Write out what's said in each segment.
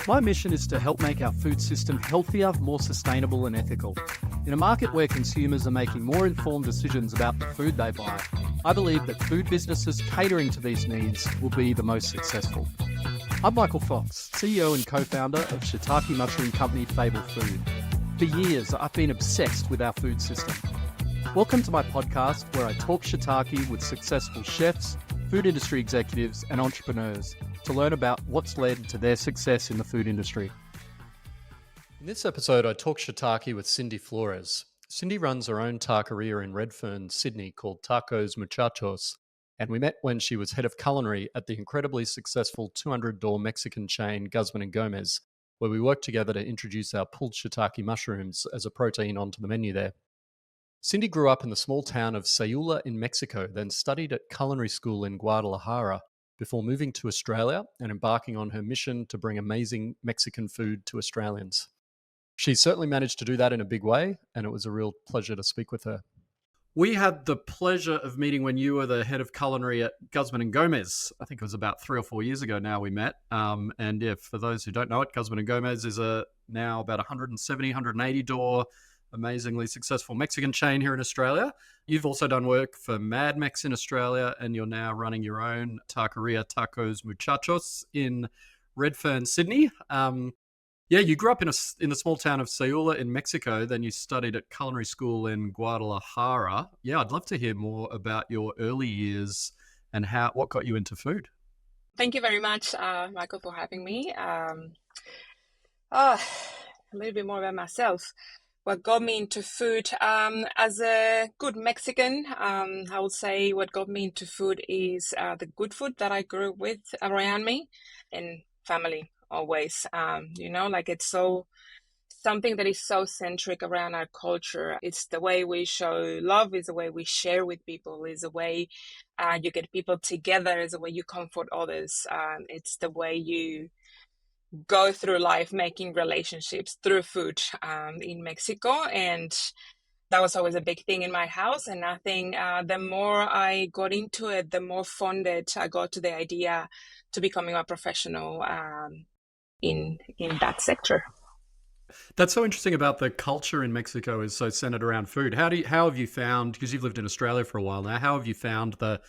My mission is to help make our food system healthier, more sustainable and ethical. In a market where consumers are making more informed decisions about the food they buy, I believe that food businesses catering to these needs will be the most successful. I'm Michael Fox, CEO and co-founder of shiitake mushroom company Fable Food. For years, I've been obsessed with our food system. Welcome to my podcast where I talk shiitake with successful chefs, food industry executives and entrepreneurs to learn about what's led to their success in the food industry. In this episode, I talk shiitake with Cindy Flores. Cindy runs her own taqueria in Redfern, Sydney called Tacos Muchachos, and we met when she was head of culinary at the incredibly successful 200-door Mexican chain Guzman y Gomez, where we worked together to introduce our pulled shiitake mushrooms as a protein onto the menu there. Cindy grew up in the small town of Sayula in Mexico, then studied at culinary school in Guadalajara before moving to Australia and embarking on her mission to bring amazing Mexican food to Australians. She certainly managed to do that in a big way, and it was a real pleasure to speak with her. We had the pleasure of meeting when you were the head of culinary at Guzman y Gomez. I think it was about 3 or 4 years ago now we met. And yeah, for those who don't know it, Guzman y Gomez is now about 170, 180 door, amazingly successful Mexican chain here in Australia. You've also done work for Mad Mex in Australia, and you're now running your own taqueria, Tacos Muchachos, in Redfern, Sydney. You grew up in the small town of Sayula in Mexico, then you studied at culinary school in Guadalajara. Yeah, I'd love to hear more about your early years and what got you into food. Thank you very much, Michael, for having me. A little bit more about myself. What got me into food, as a good Mexican, I would say what got me into food is the good food that I grew up with around me and family always. It's something that is so centric around our culture. It's the way we show love, is the way we share with people, is the way you get people together, is the way you comfort others. It's the way you go through life making relationships through food in Mexico. And that was always a big thing in my house. And I think the more I got into it, the more funded I got to the idea to becoming a professional in that sector. That's so interesting about the culture in Mexico is so centered around food. How have you found, because you've lived in Australia for a while now, how have you found that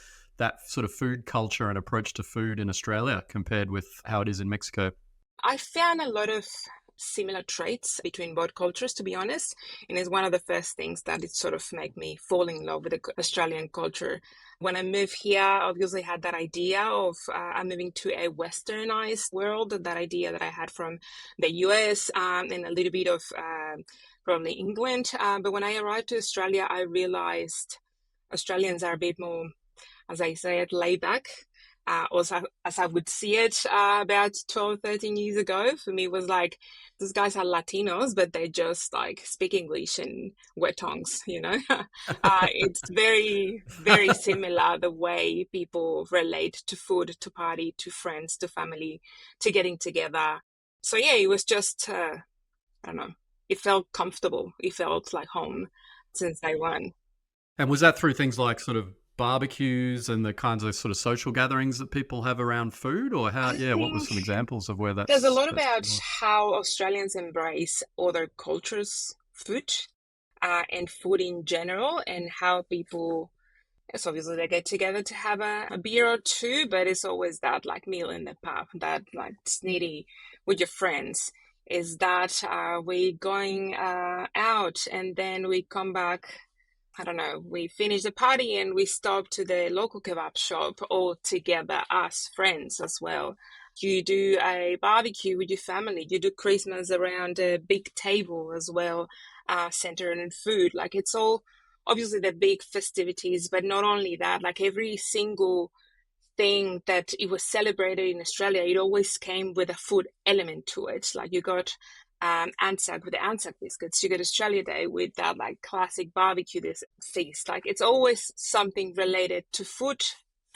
sort of food culture and approach to food in Australia compared with how it is in Mexico? I found a lot of similar traits between both cultures, to be honest. And it's one of the first things that it sort of made me fall in love with the Australian culture. When I moved here, I obviously had that idea of I'm moving to a westernized world, that idea that I had from the US and a little bit of probably England. But when I arrived to Australia, I realized Australians are a bit more, as I say it, laid back. Also, as I would see it about 12, 13 years ago, for me, it was like, these guys are Latinos, but they just like speak English and wet tongues, It's very, very similar the way people relate to food, to party, to friends, to family, to getting together. So yeah, it was just, I don't know, it felt comfortable. It felt like home since day one. And was that through things like sort of barbecues and the kinds of sort of social gatherings that people have around food, or what were some examples of where that's... There's a lot about how Australians embrace other cultures' food and food in general, and how people, yes, obviously they get together to have a beer or two, but it's always that like meal in the pub, that like snitty with your friends. Is that we going out and then we come back, I don't know, we finish the party and we stop to the local kebab shop all together as friends as well. You do a barbecue with your family. You do Christmas around a big table as well, centered in food. Like it's all obviously the big festivities, but not only that, like every single thing that it was celebrated in Australia, it always came with a food element to it. Like you got Anzac with the Anzac biscuits, you get Australia Day with that like classic barbecue this feast. Like it's always something related to food,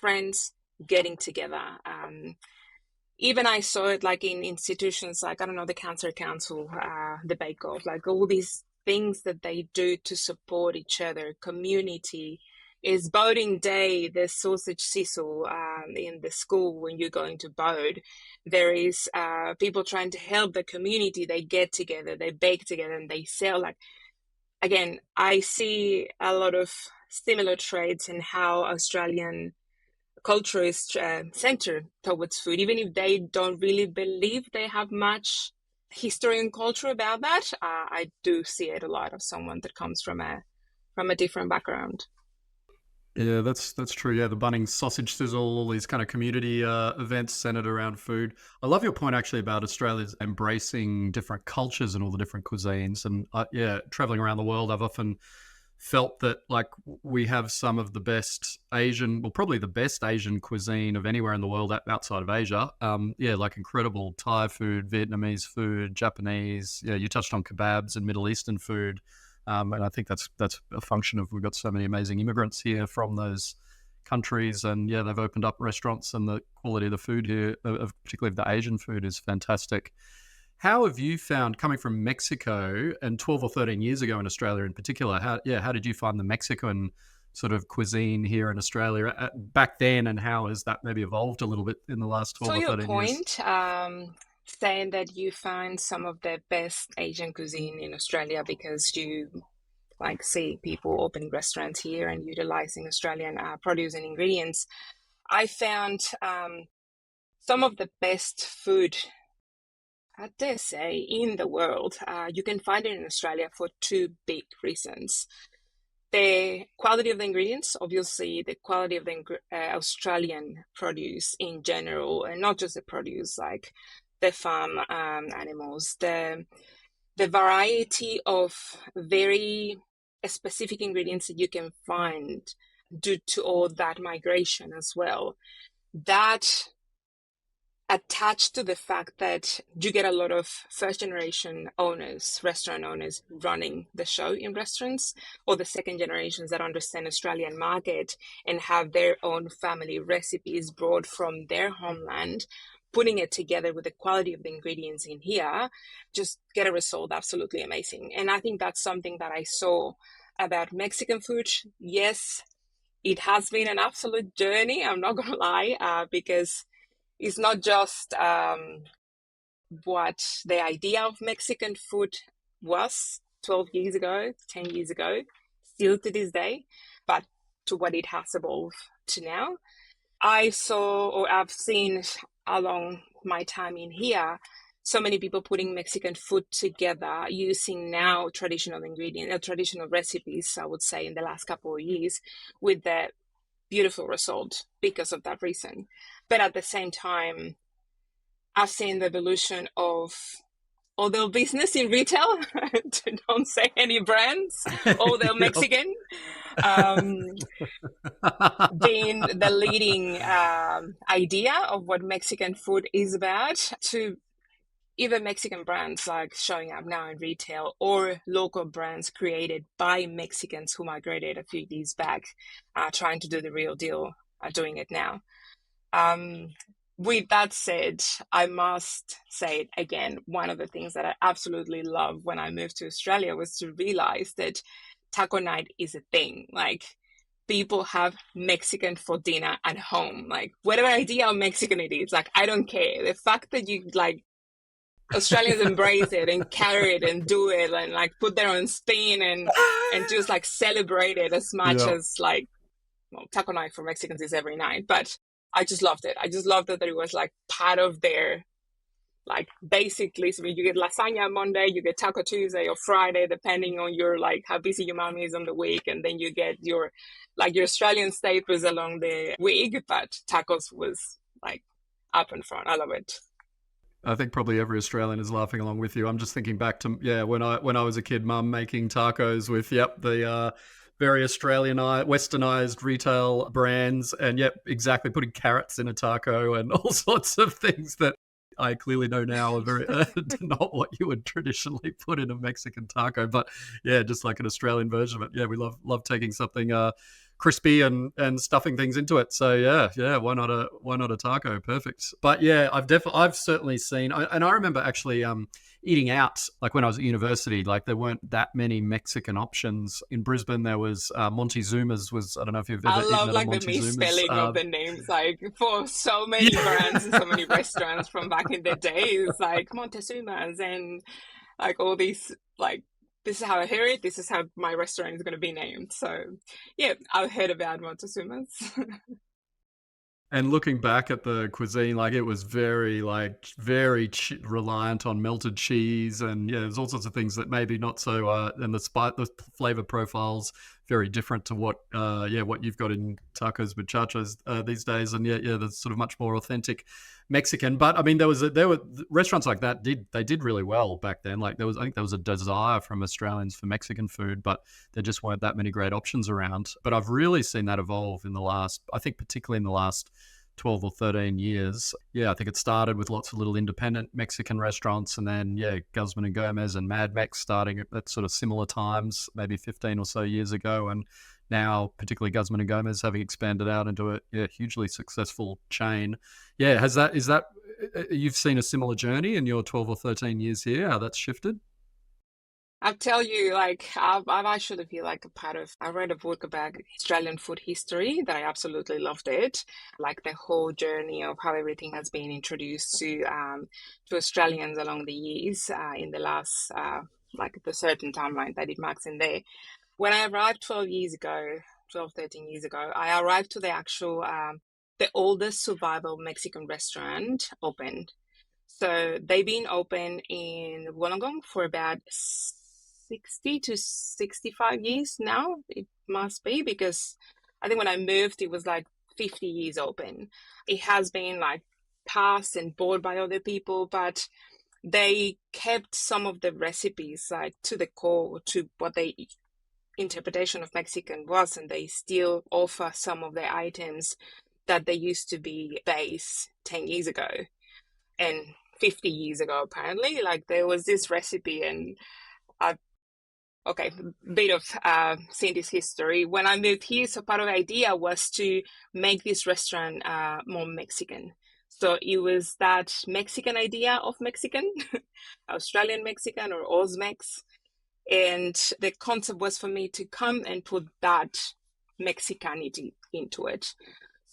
friends getting together. Even I saw it like in institutions like, I don't know, the Cancer Council, the Bake Off, like all these things that they do to support each other, community, is boating day, the sausage sizzle in the school when you're going to boat. There is people trying to help the community. They get together, they bake together, and they sell. Like, again, I see a lot of similar traits in how Australian culture is centered towards food, even if they don't really believe they have much history and culture about that. I do see it a lot of someone that comes from a different background. Yeah, that's true. Yeah, the Bunnings sausage sizzle, all these kind of community events centered around food. I love your point actually about Australia's embracing different cultures and all the different cuisines. And yeah, traveling around the world, I've often felt that like we have some of the best Asian, well, probably the best Asian cuisine of anywhere in the world outside of Asia. Yeah, like incredible Thai food, Vietnamese food, Japanese. Yeah, you touched on kebabs and Middle Eastern food. And I think that's a function of we've got so many amazing immigrants here from those countries, and yeah, they've opened up restaurants, and the quality of the food here, particularly of the Asian food, is fantastic. How have you found coming from Mexico and 12 or 13 years ago in Australia in particular? How did you find the Mexican sort of cuisine here in Australia back then, and how has that maybe evolved a little bit in the last 12 So or your 13 years? point, saying that you find some of the best Asian cuisine in Australia because you like see people opening restaurants here and utilizing Australian produce and ingredients. I found some of the best food, I dare say, in the world. You can find it in Australia for two big reasons. The quality of the ingredients, obviously, the quality of the Australian produce in general, and not just the produce, like the farm animals, the variety of very specific ingredients that you can find due to all that migration as well. That attached to the fact that you get a lot of first generation owners, restaurant owners running the show in restaurants, or the second generations that understand Australian market and have their own family recipes brought from their homeland, putting it together with the quality of the ingredients in here, just get a result absolutely amazing. And I think that's something that I saw about Mexican food. Yes, it has been an absolute journey, I'm not gonna lie, because it's not just what the idea of Mexican food was 12 years ago, 10 years ago, still to this day, but to what it has evolved to now. I've seen along my time in here, so many people putting Mexican food together using now traditional ingredients, traditional recipes, I would say, in the last couple of years, with the beautiful result because of that reason. But at the same time, I've seen the evolution of other business in retail, don't say any brands, although Mexican, being the leading idea of what Mexican food is about, to even Mexican brands like showing up now in retail, or local brands created by Mexicans who migrated a few years back, trying to do the real deal, doing it now. With that said, I must say it again, one of the things that I absolutely loved when I moved to Australia was to realize that taco night is a thing. Like, people have Mexican for dinner at home. Like, whatever idea of Mexican it is, like, I don't care. The fact that you like Australians embrace it and carry it and do it and like put their own spin and just like celebrate it as much Yeah. as like, well, taco night for Mexicans is every night, but I just loved it. I just loved it that it was like part of their, like, basically, so you get lasagna Monday, you get taco Tuesday or Friday, depending on your, like, how busy your mom is on the week. And then you get your, like, your Australian staples along the week, but tacos was like up in front. I love it. I think probably every Australian is laughing along with you. I'm just thinking back to when I was a kid, mum making tacos with the very Australianized, westernized retail brands, and exactly putting carrots in a taco and all sorts of things that I clearly know now are very not what you would traditionally put in a Mexican taco, but yeah, just like an Australian version of it. Yeah, we love taking something crispy and stuffing things into it. So yeah, why not a taco? Perfect. But yeah, I've certainly seen, and I remember actually eating out like when I was at university. Like there weren't that many Mexican options in Brisbane. There was Montezuma's. Was I don't know if you've I ever eaten love at a like the Montezuma's. misspelling of the names, like for so many brands and Yeah. so many restaurants from back in the day. It's like Montezuma's and like all these like this is how I hear it. This is how my restaurant is going to be named. So yeah, I've heard about Montezuma's. And looking back at the cuisine, like it was very reliant on melted cheese, and yeah, there's all sorts of things that maybe not so. And the flavor profiles very different to what you've got in Tacos Muchachos these days, and yeah, that's sort of much more authentic Mexican. But I mean, there were restaurants like that did really well back then. Like I think there was a desire from Australians for Mexican food, but there just weren't that many great options around. But I've really seen that evolve in the last, I think particularly in the last 12 or 13 years. Yeah, I think it started with lots of little independent Mexican restaurants, and then yeah, Guzman and Gomez and Mad Mex starting at sort of similar times, maybe 15 or so years ago, and now particularly Guzman and Gomez having expanded out into a hugely successful chain. Yeah, is that you've seen a similar journey in your 12 or 13 years here, how that's shifted? I tell you, like I've actually feel like a part of. I read a book about Australian food history that I absolutely loved it. Like the whole journey of how everything has been introduced to Australians along the years in the last like the certain timeline that it marks in there. When I arrived 12 years ago, 12, 13 years ago, I arrived to the actual the oldest survival Mexican restaurant opened. So they've been open in Wollongong for about 60 to 65 years now. It must be because I think when I moved, it was like 50 years open. It has been like passed and bought by other people, but they kept some of the recipes like to the core, to what they interpretation of Mexican was, and they still offer some of the items that they used to be base 10 years ago and 50 years ago, apparently. Like there was this recipe, and I okay, bit of Cindy's history. When I moved here, so part of the idea was to make this restaurant more Mexican. So it was that Mexican idea of Mexican, Australian Mexican or Osmex. And the concept was for me to come and put that Mexicanity into it.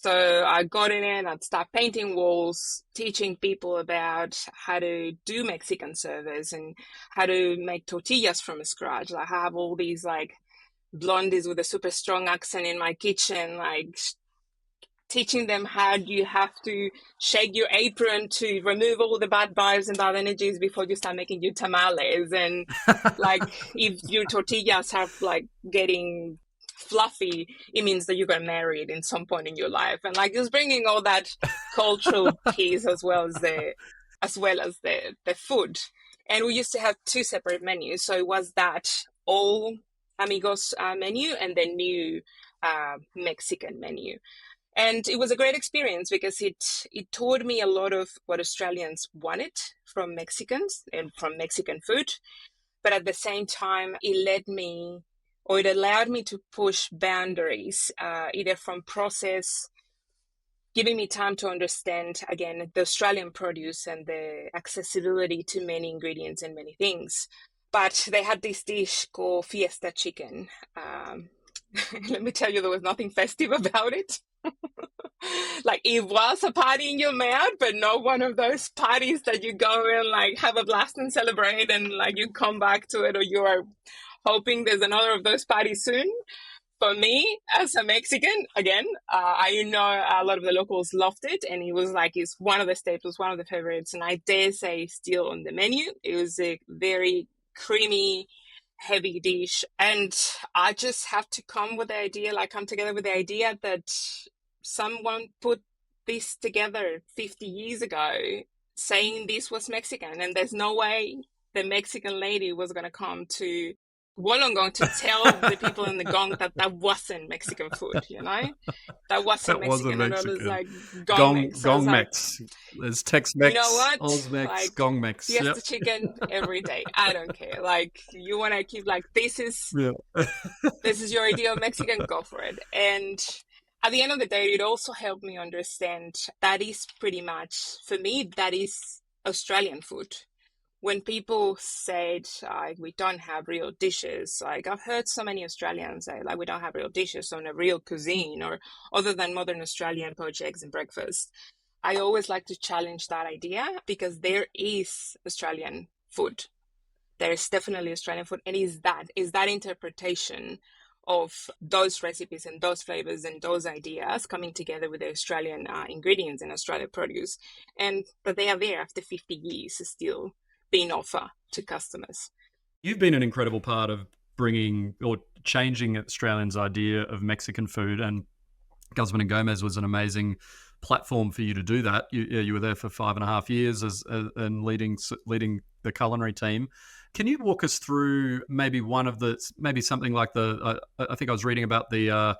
So I got in it, I'd start painting walls, teaching people about how to do Mexican servers and how to make tortillas from scratch. I have all these like blondies with a super strong accent in my kitchen, like teaching them how you have to shake your apron to remove all the bad vibes and bad energies before you start making your tamales. And like if your tortillas have like getting fluffy, it means that you're going to marry it in some point in your life. And like just bringing all that cultural piece as well as the food. And we used to have two separate menus. So it was that old amigos menu and the new Mexican menu. And it was a great experience because it taught me a lot of what Australians wanted from Mexicans and from Mexican food. But at the same time, it allowed me to push boundaries, either from process, giving me time to understand, again, the Australian produce and the accessibility to many ingredients and many things. But they had this dish called Fiesta Chicken. Let me tell you, there was nothing festive about it. Like it was a party in your mouth, but not one of those parties that you go and like have a blast and celebrate and like you come back to it or you are hoping there's another of those parties soon. For me, as a Mexican, again, I know a lot of the locals loved it, and it was like it's one of the staples, one of the favorites, and I dare say still on the menu. It was a very creamy, heavy dish, and I just have to come together with the idea that someone put this together 50 years ago, saying this was Mexican, and there's no way the Mexican lady was going to come to wasn't going to tell the people in the gong that that wasn't Mexican food, you know? That wasn't That wasn't Mexican. And I was Mexican. like, gong mix. I was Gong like, Mex. There's you know Tex-Mex, what? Oz-Mex, Like, Gong Mex. Yep. fiesta chicken every day. I don't care. Like, you want to keep like, Yeah. this is your idea of Mexican, go for it. And at the end of the day, it also helped me understand that is pretty much, for me, that is Australian food. When people said like we don't have real dishes, like I've heard so many Australians say like we don't have real dishes on a real cuisine or other than modern Australian poached eggs and breakfast. I always like to challenge that idea because there is Australian food. There is definitely Australian food, and is that interpretation of those recipes and those flavors and those ideas coming together with the Australian ingredients and Australian produce, and that they are there after 50 years still being offered to customers. You've been an incredible part of bringing or changing Australians' idea of Mexican food, and Guzman and Gomez was an amazing platform for you to do that. You were there for 5.5 years and leading the culinary team. Can you walk us through maybe maybe something like I think I was reading about the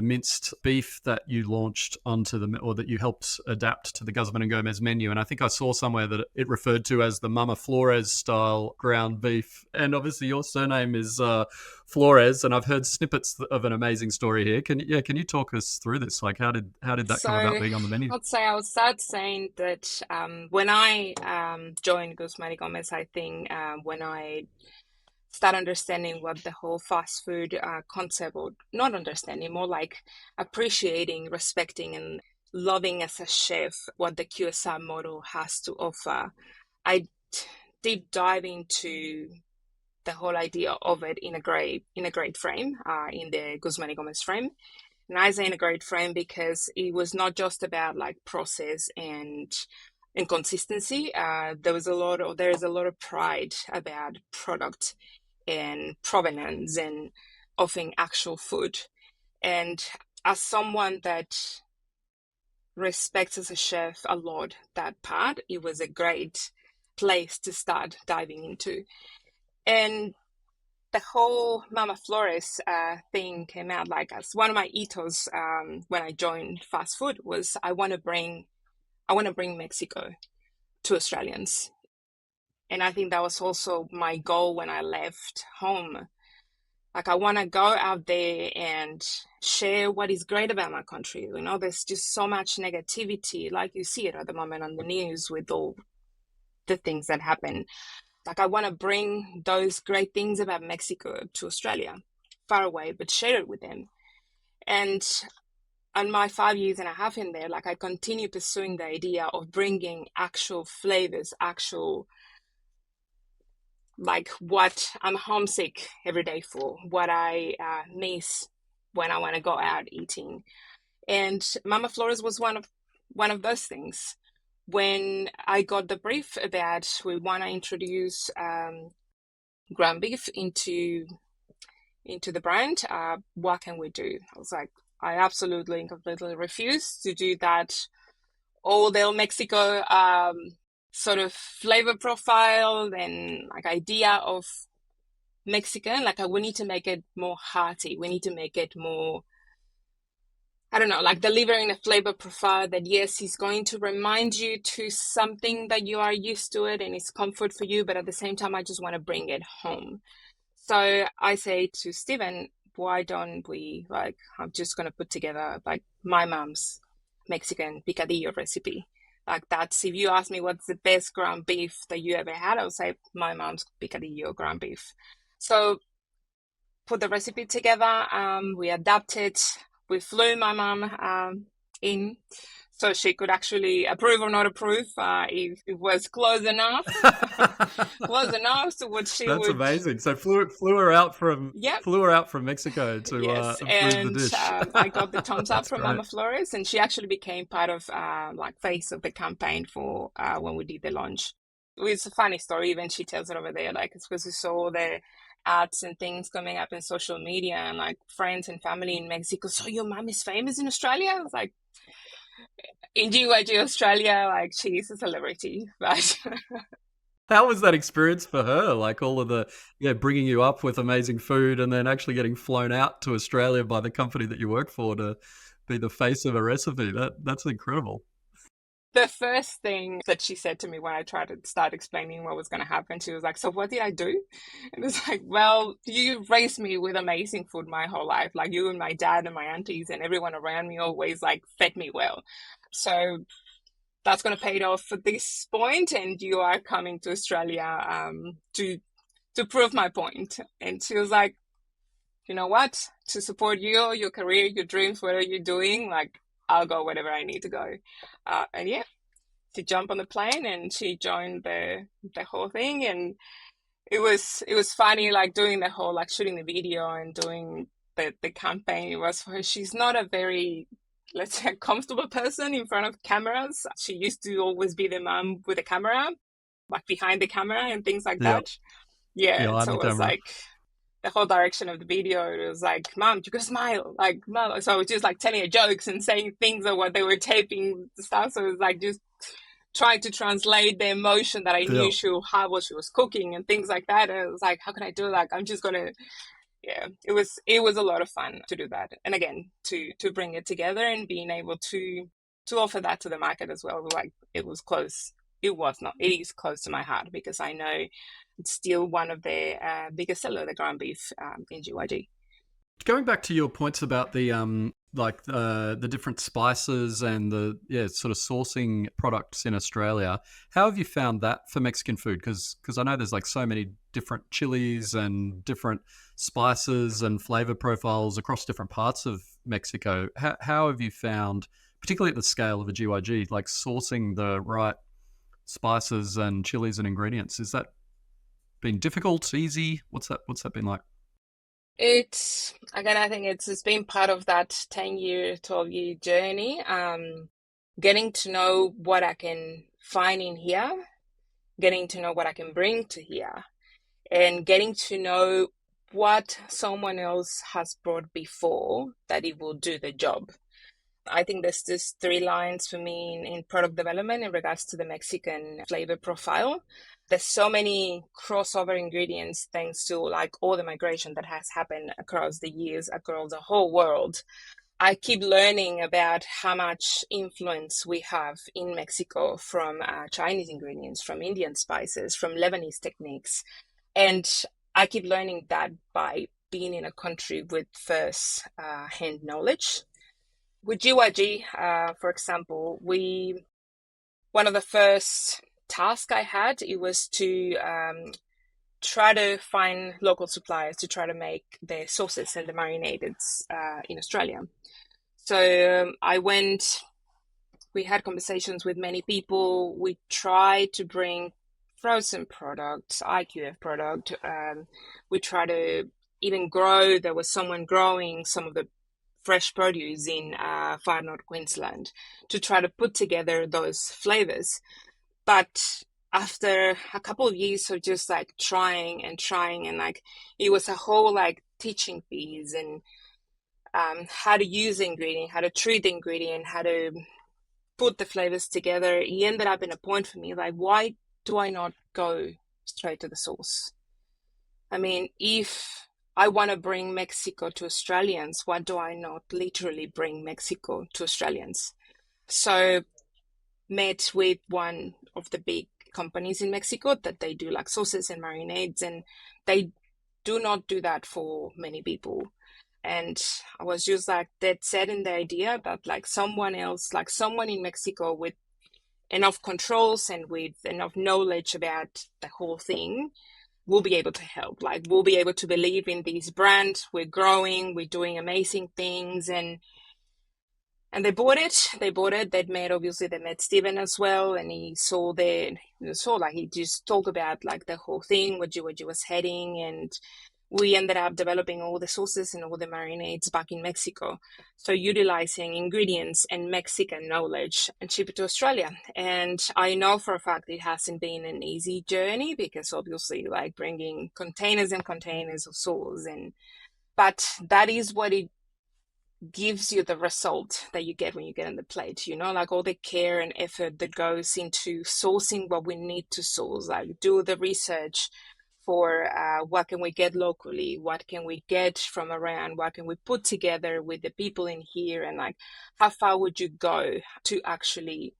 minced beef that you launched or that you helped adapt to the Guzman and Gomez menu. And I think I saw somewhere that it referred to as the Mama Flores style ground beef. And obviously your surname is Flores, and I've heard snippets of an amazing story here. Can you talk us through this? Like how did that So come about being on the menu? I would start saying that when I joined Guzman y Gomez, I think when I start understanding what the whole fast food concept, or not understanding, more like appreciating, respecting, and loving as a chef what the QSR model has to offer. I deep dive into the whole idea of it in a great frame, in the Guzman y Gomez frame. And I say in a great frame because it was not just about like process and consistency. There is a lot of pride about product and provenance and offering actual food. And as someone that respects as a chef a lot that part, it was a great place to start diving into. And the whole Mama Flores thing came out like as one of my ethos when I joined fast food was I want to bring Mexico to Australians. And I think that was also my goal when I left home. Like I want to go out there and share what is great about my country. You know, there's just so much negativity, like you see it at the moment on the news with all the things that happen. Like I want to bring those great things about Mexico to Australia, far away, but share it with them. And on my 5.5 years in there, like I continue pursuing the idea of bringing actual flavors, actual like what I'm homesick every day for, what I miss when I want to go out eating. And Mama Flores was one of those things. When I got the brief about we want to introduce ground beef into the brand, what can we do? I was like, I absolutely and completely refuse to do that all del Mexico sort of flavor profile and like idea of Mexican. Like we need to make it more hearty. We need to make it more, I don't know, like delivering a flavor profile that yes, is going to remind you to something that you are used to it and it's comfort for you, but at the same time, I just want to bring it home. So I say to Steven, why don't we, like, I'm just going to put together like my mom's Mexican picadillo recipe. Like that's, if you ask me what's the best ground beef that you ever had, I would say my mom's picadillo ground beef. So put the recipe together, we adapted, we flew my mom in so she could actually approve or not approve if it was close enough, close enough to what she That's would. amazing. So flew her out from Yep. Mexico to Yes, approve the and dish. I got the thumbs up That's from great. Mama Flores, and she actually became part of like face of the campaign for when we did the launch. It's a funny story, even she tells it over there, like it's because we saw the ads and things coming up in social media and like friends and family in Mexico. So your mom is famous in Australia? I was like, in GYG Australia, like she's a celebrity, but How was that experience for her? Like all of the, yeah, bringing you up with amazing food and then actually getting flown out to Australia by the company that you work for to be the face of a recipe. That's incredible. The first thing that she said to me when I tried to start explaining what was going to happen, she was like, "So what did I do?" And it's like, "Well, you raised me with amazing food my whole life. Like you and my dad and my aunties and everyone around me always like fed me well. So that's going to pay it off at this point, and you are coming to Australia to prove my point." And she was like, "You know what? To support you, your career, your dreams, whatever you're doing, like I'll go wherever I need to go." And yeah, she jumped on the plane and she joined the whole thing, and it was funny like doing the whole like shooting the video and doing the campaign. It was for her. She's not a very, let's say, comfortable person in front of cameras. She used to always be the mom with the camera, like behind the camera and things like Yeah. that. Yeah, and Behind so the it was camera. like the whole direction of the video. It was like, "Mom, you gotta smile, like mom." So I was just like telling her jokes and saying things of what they were taping stuff. So it was like just trying to translate the emotion that I Yeah. knew she would have while she was cooking and things like that. And it was like, how can I do that? I'm just gonna, yeah. It was a lot of fun to do that, and again to bring it together and being able to offer that to the market as well. Like it was close. It was not. It is close to my heart because I know it's still one of the biggest seller, the ground beef in GYG. Going back to your points about the the different spices and the, yeah, sort of sourcing products in Australia, how have you found that for Mexican food? Because I know there's like so many different chilies and different spices and flavor profiles across different parts of Mexico. How have you found, particularly at the scale of a GYG, like sourcing the right spices and chilies and ingredients? Is that been difficult, easy? What's that been like? It's again, I think it's been part of that 10-year, 12-year journey. Getting to know what I can find in here, getting to know what I can bring to here, and getting to know what someone else has brought before that it will do the job. I think there's just three lines for me in product development in regards to the Mexican flavor profile. There's so many crossover ingredients thanks to like all the migration that has happened across the years, across the whole world. I keep learning about how much influence we have in Mexico from Chinese ingredients, from Indian spices, from Lebanese techniques. And I keep learning that by being in a country with first hand knowledge. With GYG, for example, we one of the first tasks I had it was to try to find local suppliers to try to make the sauces and the marinades in Australia. So I went. We had conversations with many people. We tried to bring frozen products, IQF product. We tried to even grow. There was someone growing some of the fresh produce in far north Queensland to try to put together those flavors. But after a couple of years of just like trying and like it was a whole like teaching phase and how to use the ingredient, how to treat the ingredient, how to put the flavors together. It ended up in a point for me like, why do I not go straight to the source? I mean, if I want to bring Mexico to Australians, why do I not literally bring Mexico to Australians? So, met with one of the big companies in Mexico that they do like sauces and marinades, and they do not do that for many people. And I was just like dead set in the idea that like someone else, like someone in Mexico with enough controls and with enough knowledge about the whole thing we'll be able to help. Like we'll be able to believe in this brand. We're growing. We're doing amazing things, and they bought it. They bought it. They met Steven as well, and he saw like he just talked about like the whole thing, where you was heading, and we ended up developing all the sauces and all the marinades back in Mexico. So utilizing ingredients and Mexican knowledge and ship it to Australia. And I know for a fact it hasn't been an easy journey because obviously like bringing containers and containers of sauce but that is gives you the result that you get when you get on the plate, like all the care and effort that goes into sourcing what we need to source, like do the research for what can we get locally, what can we get from around, what can we put together with the people in here, and like how far would you go to actually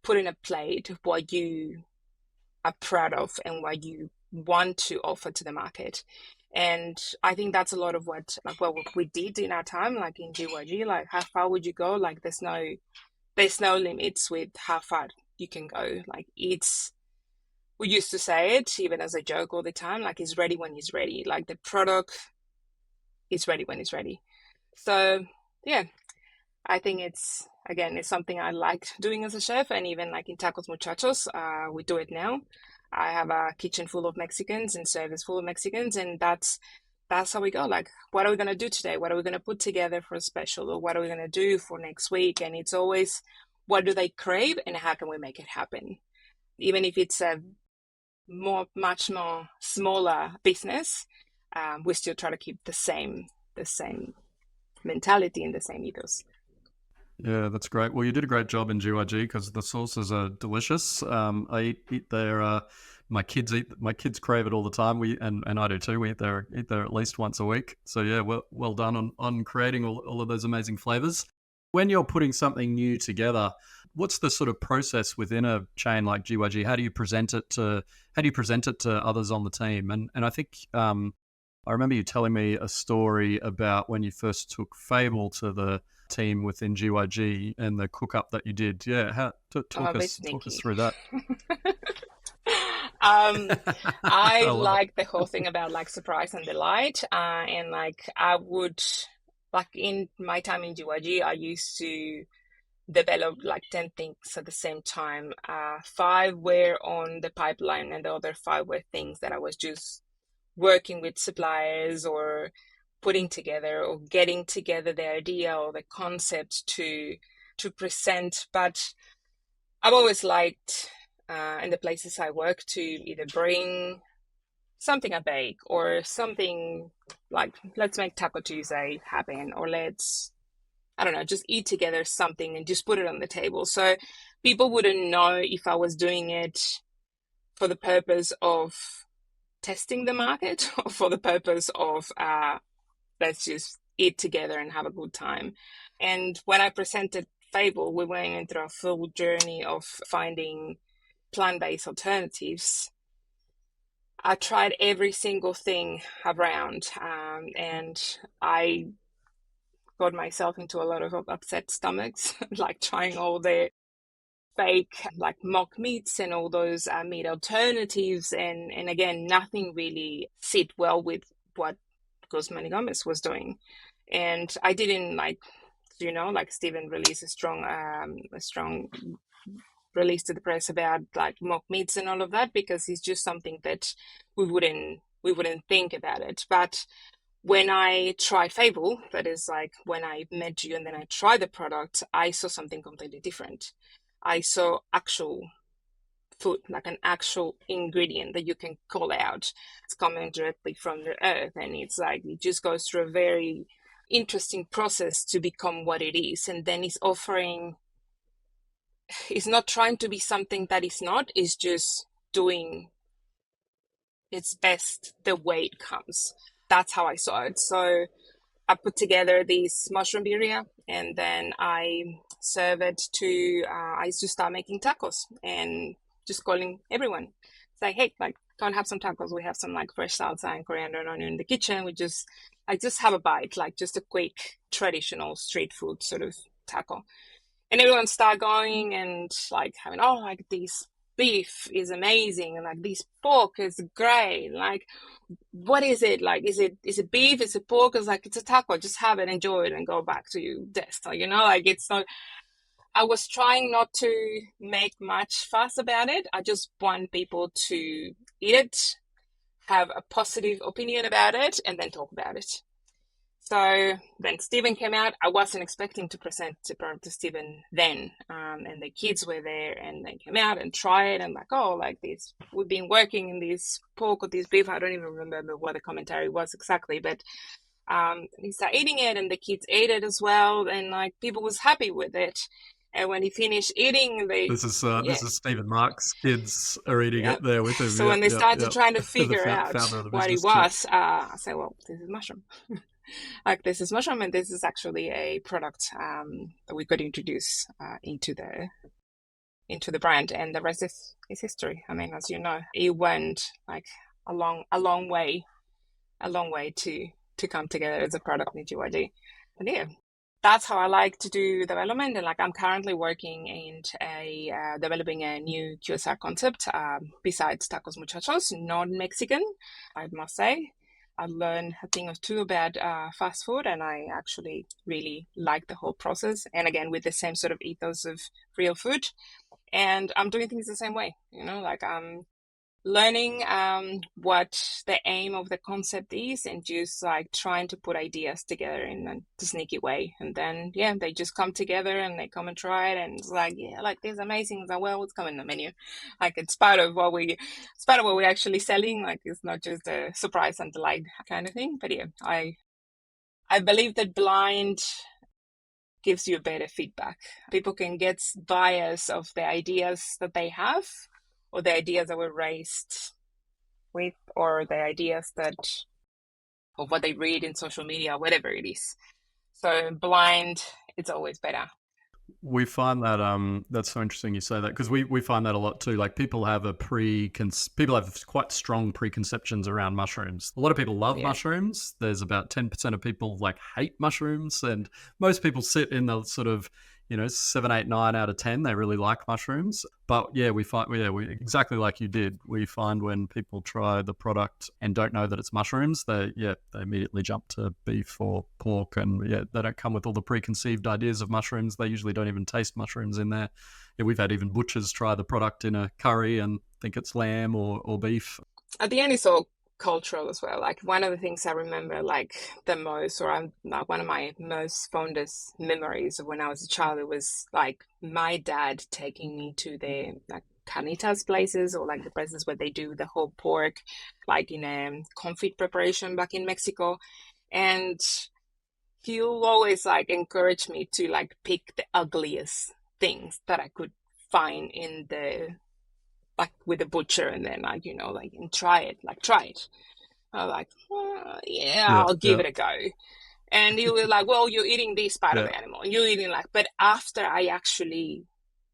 put in a plate what you are proud of and what you want to offer to the market. And I think that's a lot of what we did in our time, like in GYG, like how far would you go? Like there's no limits with how far you can go. Like we used to say it even as a joke all the time, like it's ready when it's ready. Like the product is ready when it's ready. So yeah, I think it's something I liked doing as a chef, and even like in Tacos Muchachos, we do it now. I have a kitchen full of Mexicans and service full of Mexicans, and that's how we go. Like, what are we gonna do today? What are we gonna put together for a special, or what are we gonna do for next week? And it's always, what do they crave, and how can we make it happen? Even if it's a much more smaller business, we still try to keep the same mentality and the same ethos. Yeah, that's great. Well, you did a great job in GYG because the sauces are delicious. I eat there. My kids crave it all the time. And I do too. We eat there at least once a week. So yeah, well done on creating all of those amazing flavors. When you're putting something new together, what's the sort of process within a chain like GYG? How do you present it to others on the team? And I think I remember you telling me a story about when you first took Fable to the team within GYG and the cook up that you did. Yeah, talk us through that. I like the whole thing about like surprise and delight, and like I would, like in my time in GYG, I used to develop like 10 things at the same time. 5 were on the pipeline, and the other 5 were things that I was just working with suppliers or putting together or getting together the idea or the concept to present. But I've always liked in the places I work to either bring something I bake or something like, let's make Taco Tuesday happen, or let's, I don't know, just eat together something and just put it on the table. So people wouldn't know if I was doing it for the purpose of testing the market or for the purpose of let's just eat together and have a good time. And when I presented Fable, we went through a full journey of finding plant-based alternatives. I tried every single thing around, and I got myself into a lot of upset stomachs, like trying all the fake like mock meats and all those meat alternatives, and again, nothing really sit well with what Guzman y Gomez was doing. And I didn't like Stephen released a strong release to the press about like mock meats and all of that, because it's just something that we wouldn't think about it. But when I tried Fable, that is like when I met you and then I tried the product, I saw something completely different. I saw actual food, like an actual ingredient that you can call out. It's coming directly from the earth, and it's like it just goes through a very interesting process to become what it is. And then it's not trying to be something that it's not, it's just doing its best the way it comes. That's how I saw it. So I put together this mushroom birria, and then I serve it to, I used to start making tacos and just calling everyone. Say, hey, like, go and have some tacos. We have some like fresh salsa and coriander and onion in the kitchen. I just have a bite, like just a quick traditional street food sort of taco. And everyone start going and like having, oh, like this beef is amazing, and like this pork is great. Like, what is it? Like, is it beef? Is it pork? It's like, it's a taco. Just have it, enjoy it, and go back to your desk. Like, like it's not. I was trying not to make much fuss about it. I just want people to eat it, have a positive opinion about it, and then talk about it. So then Stephen came out. I wasn't expecting to present to Stephen then. And the kids were there, and they came out and tried, and like, oh, like this, we've been working in this pork or this beef. I don't even remember what the commentary was exactly, but He started eating it, and the kids ate it as well, and like people was happy with it. And when he finished eating, they yeah, This is Stephen Mark's kids are eating yeah. it there with him. So when Yep, they yep, started yep. trying to The figure out founder of the what it business, Chip. was, I said, "Well, this is mushroom. Like this is mushroom, and this is actually a product that we could introduce into the brand, and the rest is history. I mean, as you know, it went like a long way to come together as a product in GYG. And yeah, that's how I like to do development. And like I'm currently working in developing a new QSR concept besides Tacos Muchachos, non-Mexican, I must say. I learned a thing or two about fast food, and I actually really like the whole process. And again, with the same sort of ethos of real food. And I'm doing things the same way, like I'm learning what the aim of the concept is, and just like trying to put ideas together in a sneaky way. And then, yeah, they just come together and they come and try it. And it's like, yeah, like this is amazing. It's like, well, what's coming in the menu? Like it's part of what we're actually selling. Like it's not just a surprise and delight kind of thing. But yeah, I believe that blind gives you better feedback. People can get bias of the ideas that they have, or the ideas that were raised with, or the ideas that of what they read in social media, whatever it is. So blind, it's always better. We find that that's so interesting you say that, because we find that a lot too. Like people have people have quite strong preconceptions around mushrooms. A lot of people love mushrooms. There's about 10% of people like hate mushrooms, and most people sit in the sort of 7, 8, 9 out of 10. They really like mushrooms. But yeah, we exactly like you did. We find when people try the product and don't know that it's mushrooms, they immediately jump to beef or pork, and they don't come with all the preconceived ideas of mushrooms. They usually don't even taste mushrooms in there. Yeah, we've had even butchers try the product in a curry and think it's lamb or beef. At the end, it's all cultural as well. Like one of the things I remember like the most, or I'm like one of my most fondest memories of when I was a child, it was like my dad taking me to the like carnitas places, or like the places where they do the whole pork, like in a confit preparation back in Mexico. And he'll always like encourage me to like pick the ugliest things that I could find in the like with the butcher, and then like and try it. I was like, I'll give it a go. And you were like, well, you're eating this part of the animal, you're eating like, but after I actually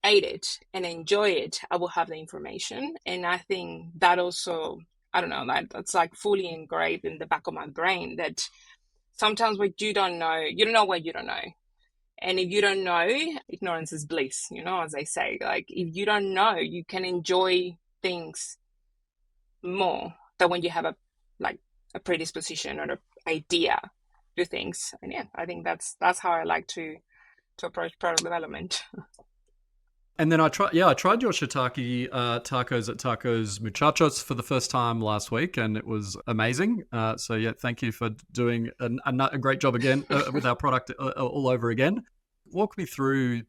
ate it and enjoy it, I will have the information. And I think that also, I don't know, that's like fully engraved in the back of my brain, that sometimes what you don't know what you don't know. And if you don't know, ignorance is bliss, as they say. Like if you don't know, you can enjoy things more than when you have a predisposition or an idea to things. And yeah, I think that's how I like to approach product development. And then I tried your shiitake tacos at Tacos Muchachos for the first time last week, and it was amazing. So yeah, thank you for doing a great job again with our product all over again. Walk me through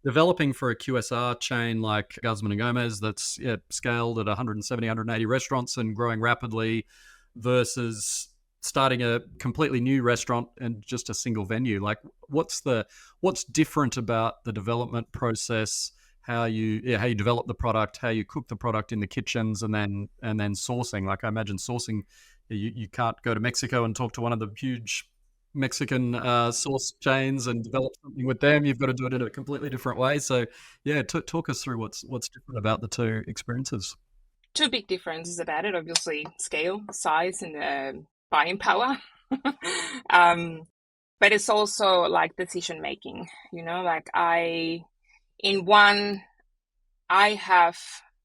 developing for a QSR chain like Guzman and Gomez that's scaled at 170, 180 restaurants and growing rapidly, versus starting a completely new restaurant and just a single venue. Like what's different about the development process, how you develop the product, how you cook the product in the kitchens, and then sourcing? Like I imagine sourcing, you can't go to Mexico and talk to one of the huge Mexican sauce chains and develop something with them. You've got to do it in a completely different way. So yeah, talk us through what's different about the two experiences. Two big differences about it, obviously scale, size, and buying power. But it's also like decision making, like in one, I have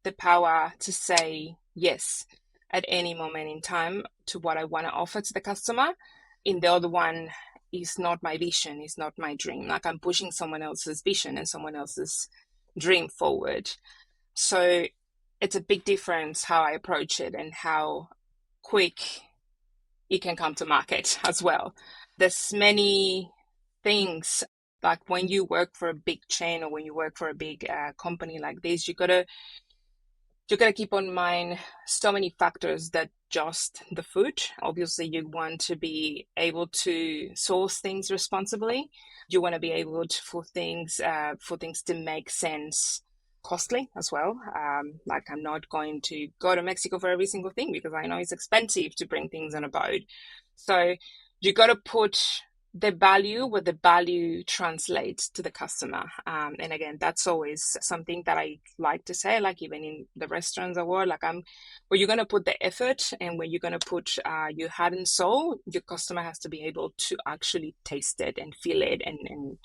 the power to say yes at any moment in time to what I want to offer to the customer. In the other one, is not my vision, is not my dream. Like I'm pushing someone else's vision and someone else's dream forward. So it's a big difference how I approach it and how quick it can come to market as well. There's many things, like when you work for a big chain or when you work for a big company like this, you gotta you got to keep on mind so many factors that just the food. Obviously, you want to be able to source things responsibly. You want to be able to, for things to make sense costly as well. Like I'm not going to go to Mexico for every single thing because I know it's expensive to bring things on a boat. So you got to put the value where the value translates to the customer. And again, that's always something that I like to say, like even in the restaurants I work, like where you're going to put the effort and where you're going to put your heart and soul, your customer has to be able to actually taste it and feel it and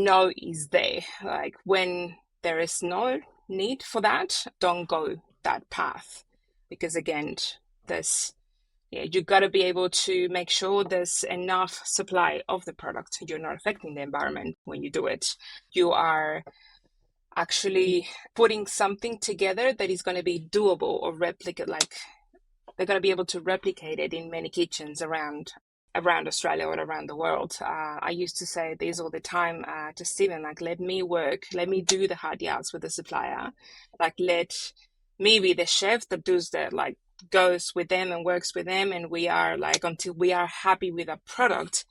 know is there. Like when there is no need for that, don't go that path. Because again, there's you got to be able to make sure there's enough supply of the product. You're not affecting the environment when you do it. You are actually putting something together that is going to be doable or replicate, like they're going to be able to replicate it in many kitchens around Australia or around the world. I used to say this all the time to Stephen, like, let me work, let me do the hard yards with the supplier. Like, let me be the chef that does the, like, goes with them and works with them. And we are like, until we are happy with a product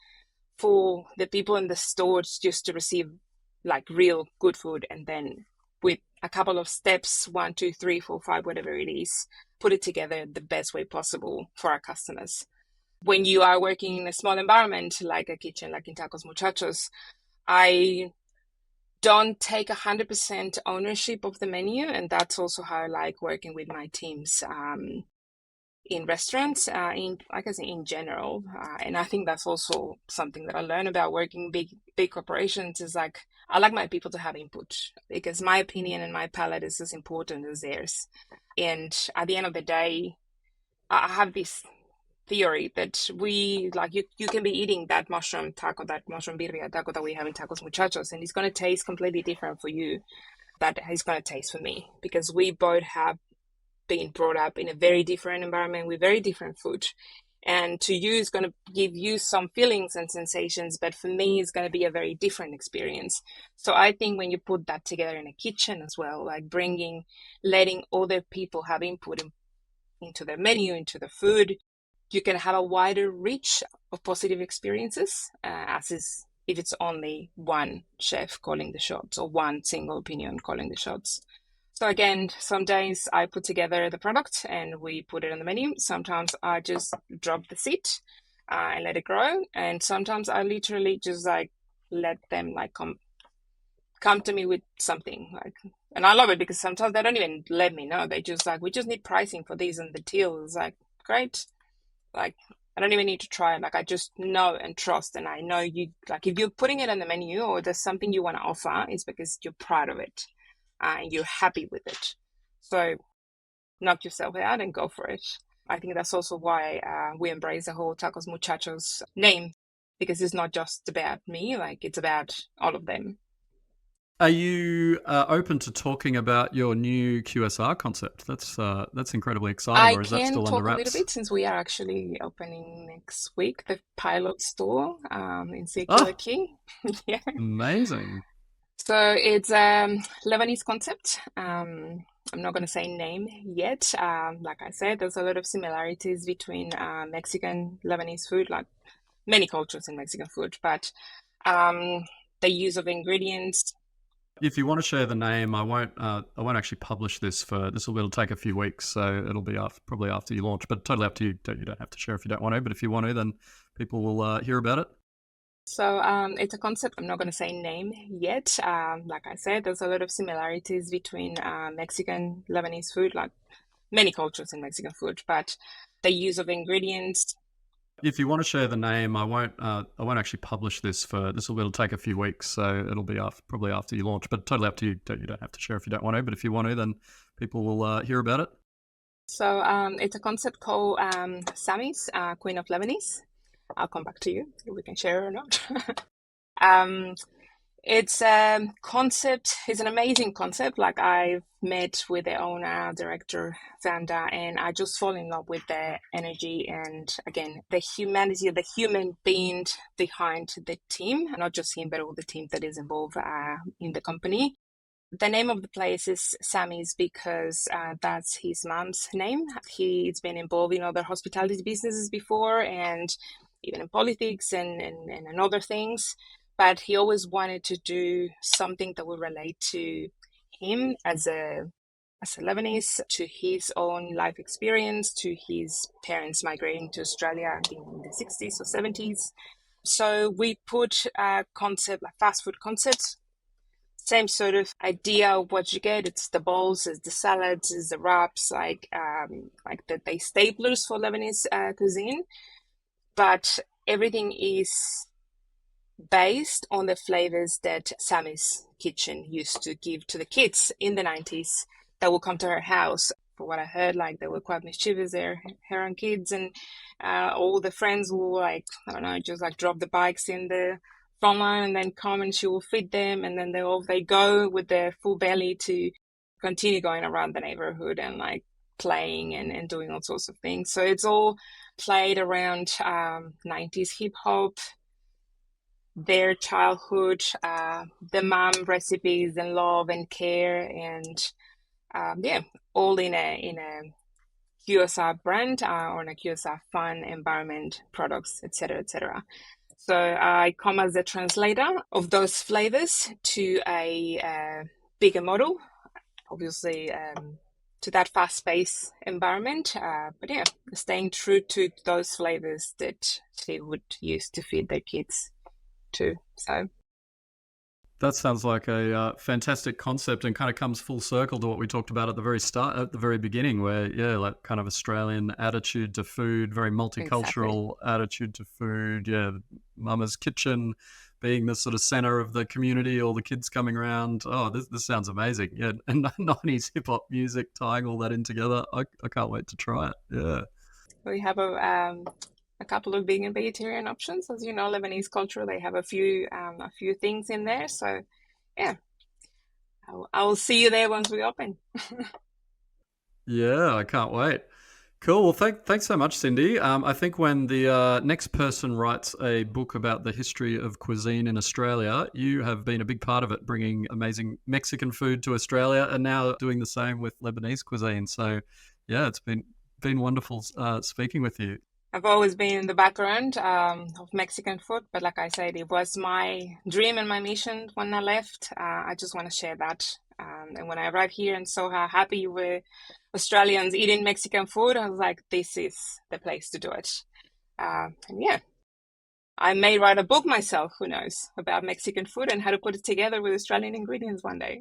for the people in the stores just to receive like real good food. And then with a couple of steps, 1, 2, 3, 4, 5, whatever it is, put it together the best way possible for our customers. When you are working in a small environment, like a kitchen, like in Tacos Muchachos, I don't take 100% ownership of the menu. And that's also how I like working with my teams in restaurants, like I say, in general. And I think that's also something that I learned about working big corporations is like, I like my people to have input because my opinion and my palate is as important as theirs. And at the end of the day, I have this theory that we like you can be eating that mushroom taco, that mushroom birria taco that we have in Tacos Muchachos, and it's going to taste completely different for you that it's going to taste for me because we both have been brought up in a very different environment with very different food. And to you is going to give you some feelings and sensations, but for me it's going to be a very different experience. So I think when you put that together in a kitchen as well, like letting other people have input into their menu, into the food, you can have a wider reach of positive experiences, as is if it's only one chef calling the shots or one single opinion calling the shots. So again, some days I put together the product and we put it on the menu. Sometimes I just drop the seed and let it grow. And sometimes I literally just like let them like come to me with something like, and I love it because sometimes they don't even let me know. They just like, we just need pricing for these, and the deal is like, great. Like, I don't even need to try it. Like, I just know and trust, and I know you, like, if you're putting it on the menu or there's something you want to offer, it's because you're proud of it and you're happy with it. So knock yourself out and go for it. I think that's also why we embrace the whole Tacos Muchachos name, because it's not just about me, like, it's about all of them. Are you open to talking about your new QSR concept? That's incredibly exciting, I or is that can still under talk a little wraps? bit since we are actually opening next week the pilot store in Ah, Sayula Key. Yeah. amazing. So it's a Lebanese concept. I'm not going to say name yet. Like I said, there's a lot of similarities between Mexican Lebanese food, like many cultures in Mexican food, but the use of ingredients. If you want to share the name, I won't. I won't actually publish this for this. It'll take a few weeks, so it'll be probably after you launch. But totally up to you. You don't have to share if you don't want to. But if you want to, then people will hear about it. So it's a concept. I'm not going to say name yet. Like I said, there's a lot of similarities between Mexican Lebanese food, like many cultures in Mexican food, but the use of ingredients. If you want to share the name, I won't. I won't actually publish this for this. It'll take a few weeks, so it'll be probably after you launch. But totally up to you. You don't have to share if you don't want to. But if you want to, then people will hear about it. So it's a concept called Sammy's Queen of Lebanese. I'll come back to you if we can share or not. um, it's a concept. It's an amazing concept. Like I've met with the owner, director, founder, and I just fall in love with the energy and again the humanity, the human being behind the team. Not just him, but all the team that is involved in the company. The name of the place is Sammy's because that's his mom's name. He's been involved in other hospitality businesses before and even in politics and other things. But he always wanted to do something that would relate to him as a Lebanese, to his own life experience, to his parents migrating to Australia in the 60s or 70s. So we put a concept, like fast food concept, same sort of idea of what you get. It's the bowls, it's the salads, it's the wraps, like the staplers for Lebanese cuisine. But everything is based on the flavors that Sammy's kitchen used to give to the kids in the 90s that would come to her house. For what I heard, like they were quite mischievous, her own kids, and all the friends will like, I don't know, just like drop the bikes in the front line and then come and she will feed them, and then they go with their full belly to continue going around the neighborhood and like playing and doing all sorts of things. So it's all played around 90s hip hop, their childhood, the mom recipes and love and care, and all in a QSR brand or in a QSR fun environment, products, etc., etc. So I come as a translator of those flavors to a bigger model, obviously to that fast-paced environment. But yeah, staying true to those flavors that she would use to feed their kids too. So that sounds like a fantastic concept, and kind of comes full circle to what we talked about at the very start, at the very beginning, where like kind of Australian attitude to food, very multicultural attitude to food. Yeah, Mama's kitchen being the sort of center of the community, all the kids coming around. Oh, this sounds amazing. Yeah, and 90s hip hop music, tying all that in together. I can't wait to try it. Yeah. We have a couple of vegan vegetarian options. As you know, Lebanese culture, they have a few things in there. So yeah, I will see you there once we open. Yeah, I can't wait. Cool. Well, thanks so much, Cindy. I think when the next person writes a book about the history of cuisine in Australia, you have been a big part of it, bringing amazing Mexican food to Australia, and now doing the same with Lebanese cuisine. So yeah, it's been wonderful speaking with you. I've always been in the background of Mexican food, but like I said, it was my dream and my mission when I left. I just want to share that. And when I arrived here and saw how happy were Australians eating Mexican food, I was like, this is the place to do it. And yeah, I may write a book myself, who knows, about Mexican food and how to put it together with Australian ingredients one day.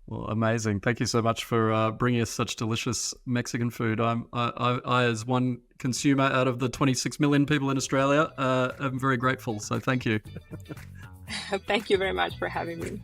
Well, amazing. Thank you so much for bringing us such delicious Mexican food. I, as one consumer out of the 26 million people in Australia, am very grateful. So thank you. Thank you very much for having me.